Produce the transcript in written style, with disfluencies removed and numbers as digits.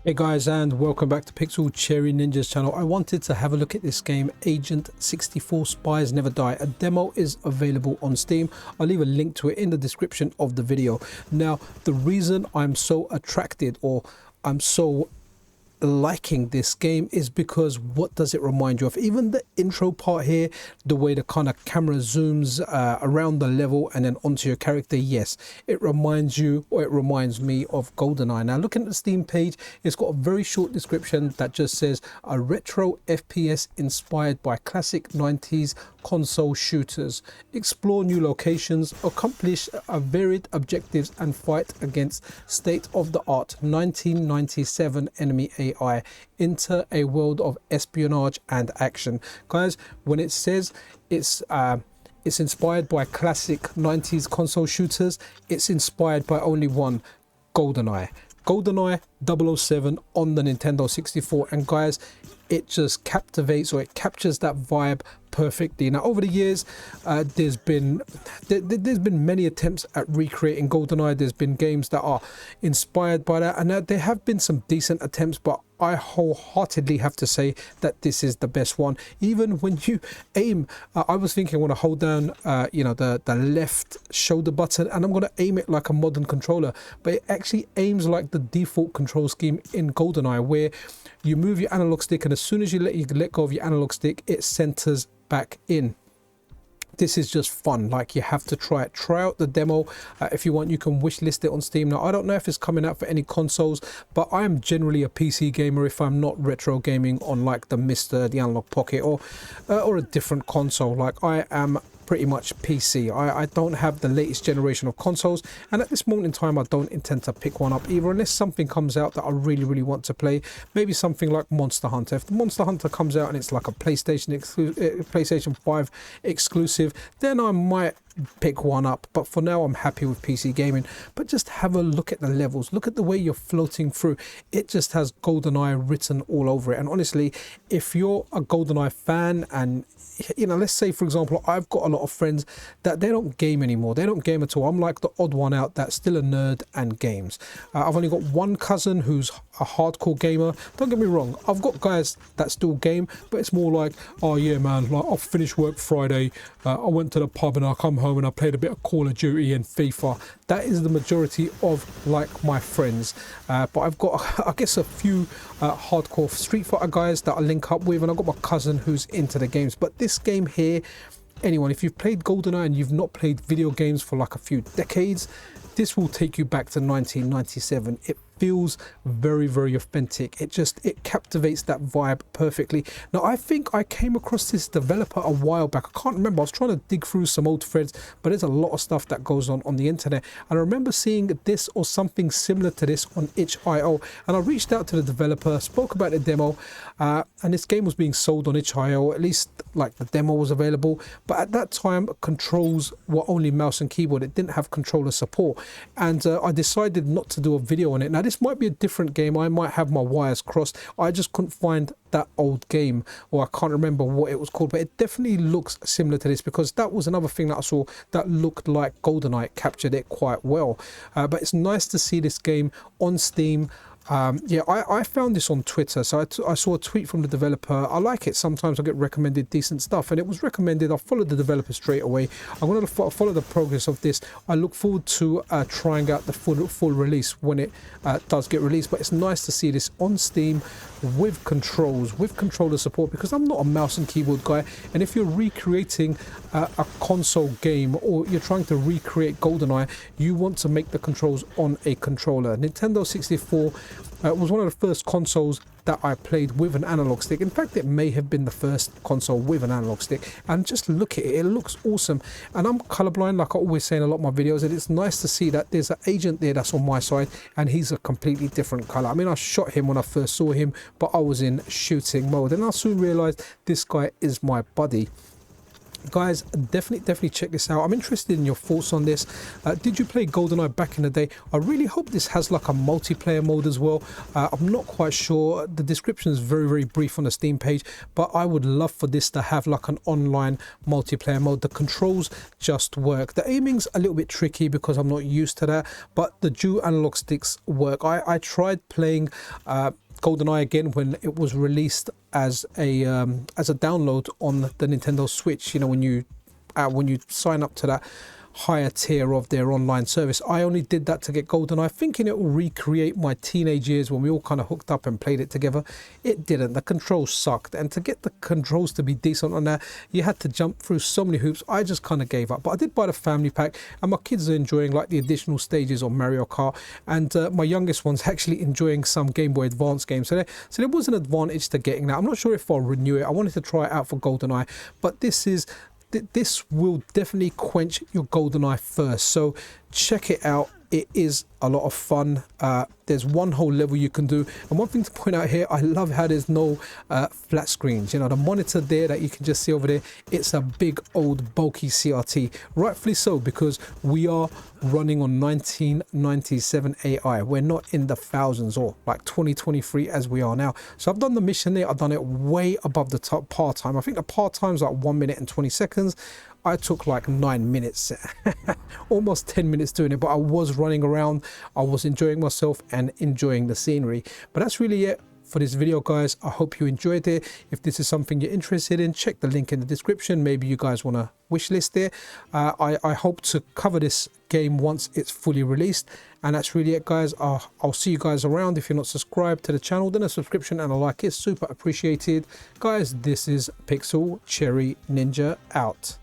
Hey guys, and welcome back to Pixel Cherry Ninja's channel. I wanted to have a look at this game, Agent 64 Spies Never Die. A demo is available on Steam. I'll leave a link to it in the description of the video. Now, the reason I'm so attracted, or I'm so liking this game, is because what does it remind you of? Even the intro part here, the way the kind of camera zooms around the level and then onto your character, yes, it reminds you, or it reminds me, of GoldenEye. Now, looking at the Steam page, it's got a very short description that just says a retro FPS inspired by classic 90s console shooters. Explore new locations, accomplish varied objectives, and fight against state-of-the-art 1997 enemy AI. Enter a world of espionage and action. Guys, when it says it's inspired by classic 90s console shooters, it's inspired by only one: GoldenEye. GoldenEye 007 on the Nintendo 64, and guys, it just captivates, or it captures that vibe perfectly. Now, over the years, there's been many attempts at recreating GoldenEye. There's been games that are inspired by that, and there have been some decent attempts, but I wholeheartedly have to say that this is the best one. Even when you aim, I was thinking I want to hold down the left shoulder button and I'm going to aim it like a modern controller, but it actually aims like the default control scheme in GoldenEye, where you move your analog stick and as soon as you let go of your analog stick, it centers back in. This is just fun. Like, you have to try it. Try out the demo. If you want, you can wishlist it on Steam. Now, I don't know if it's coming out for any consoles, but I am generally a PC gamer if I'm not retro gaming on like the Mister, the Analog Pocket, or a different console. Like, I am pretty much PC. I don't have the latest generation of consoles, and at this moment in time I don't intend to pick one up either, unless something comes out that I really want to play. Maybe something like Monster Hunter. If the Monster Hunter comes out and it's like a PlayStation 5 exclusive, then I might pick one up, but for now I'm happy with PC gaming. But just have a look at the levels, look at the way you're floating through. It just has GoldenEye written all over it. And honestly, if you're a GoldenEye fan, and let's say for example, I've got a lot of friends that they don't game anymore, they don't game at all. I'm like the odd one out that's still a nerd and games. I've only got one cousin who's a hardcore gamer. Don't get me wrong, I've got guys that still game, but it's more like, oh yeah man, like I'll finish work Friday, I went to the pub and I come home and I played a bit of Call of Duty and FIFA. That is the majority of like my friends, but I've got I guess a few hardcore Street Fighter guys that I link up with, and I've got my cousin who's into the games. But this game here, anyone, if you've played GoldenEye and you've not played video games for like a few decades, this will take you back to 1997. It feels very authentic. It captivates that vibe perfectly. Now, I think I came across this developer a while back. I can't remember. I was trying to dig through some old threads, but there's a lot of stuff that goes on the internet, and I remember seeing this or something similar to this on itch.io, and I reached out to the developer, spoke about the demo, and this game was being sold on itch.io. At least like the demo was available, but at that time controls were only mouse and keyboard. It didn't have controller support, and I decided not to do a video on it. Now, this might be a different game. I might have my wires crossed. I just couldn't find that old game, or I can't remember what it was called, but it definitely looks similar to this, because that was another thing that I saw that looked like GoldenEye. It captured it quite well. But it's nice to see this game on Steam. Yeah, I found this on Twitter, so I saw a tweet from the developer. I like it. Sometimes I get recommended decent stuff, and it was recommended. I followed the developer straight away. I'm going to follow the progress of this. I look forward to trying out the full release when it does get released. But it's nice to see this on Steam with controls, with controller support, because I'm not a mouse and keyboard guy. And if you're recreating a console game, or you're trying to recreate GoldenEye, you want to make the controls on a controller. Nintendo 64 was one of the first consoles that I played with an analog stick. In fact, it may have been the first console with an analog stick. And just look at it, it looks awesome. And I'm colorblind, like I always say in a lot of my videos, and it's nice to see that there's an agent there that's on my side, and he's a completely different color. I mean, I shot him when I first saw him, but I was in shooting mode, and I soon realized this guy is my buddy. Guys, definitely check this out. I'm interested in your thoughts on this. Did you play GoldenEye back in the day? I really hope this has like a multiplayer mode as well. I'm not quite sure. The description is very brief on the Steam page, but I would love for this to have like an online multiplayer mode. The controls just work. The aiming's a little bit tricky because I'm not used to that, but the dual analog sticks work. I tried playing GoldenEye again when it was released as a download on the Nintendo Switch. You know, when you sign up to that higher tier of their online service. I only did that to get GoldenEye, thinking it will recreate my teenage years when we all kind of hooked up and played it together. It didn't. The controls sucked, and to get the controls to be decent on that, you had to jump through so many hoops. I just kind of gave up, but I did buy the family pack, and my kids are enjoying like the additional stages on Mario Kart, and my youngest one's actually enjoying some Game Boy Advance games. So there was an advantage to getting that. I'm not sure if I'll renew it. I wanted to try it out for GoldenEye, but this will definitely quench your GoldenEye thirst. So check it out. It is a lot of fun. There's one whole level you can do, and one thing to point out here, I love how there's no flat screens. You know, the monitor there that you can just see over there, it's a big old bulky CRT, rightfully so, because we are running on 1997 AI. We're not in the thousands or like 2023 as we are now. So I've done the mission there. I've done it way above the top par time. I think the par time's like 1 minute and 20 seconds. I took like 9 minutes, almost 10 minutes doing it, but I was running around, I was enjoying myself and enjoying the scenery. But that's really it for this video, guys. I hope you enjoyed it. If this is something you're interested in, check the link in the description. Maybe you guys want to wish list it. I hope to cover this game once it's fully released. And that's really it, guys. I'll see you guys around. If you're not subscribed to the channel, then a subscription and a like is super appreciated. Guys, this is Pixel Cherry Ninja out.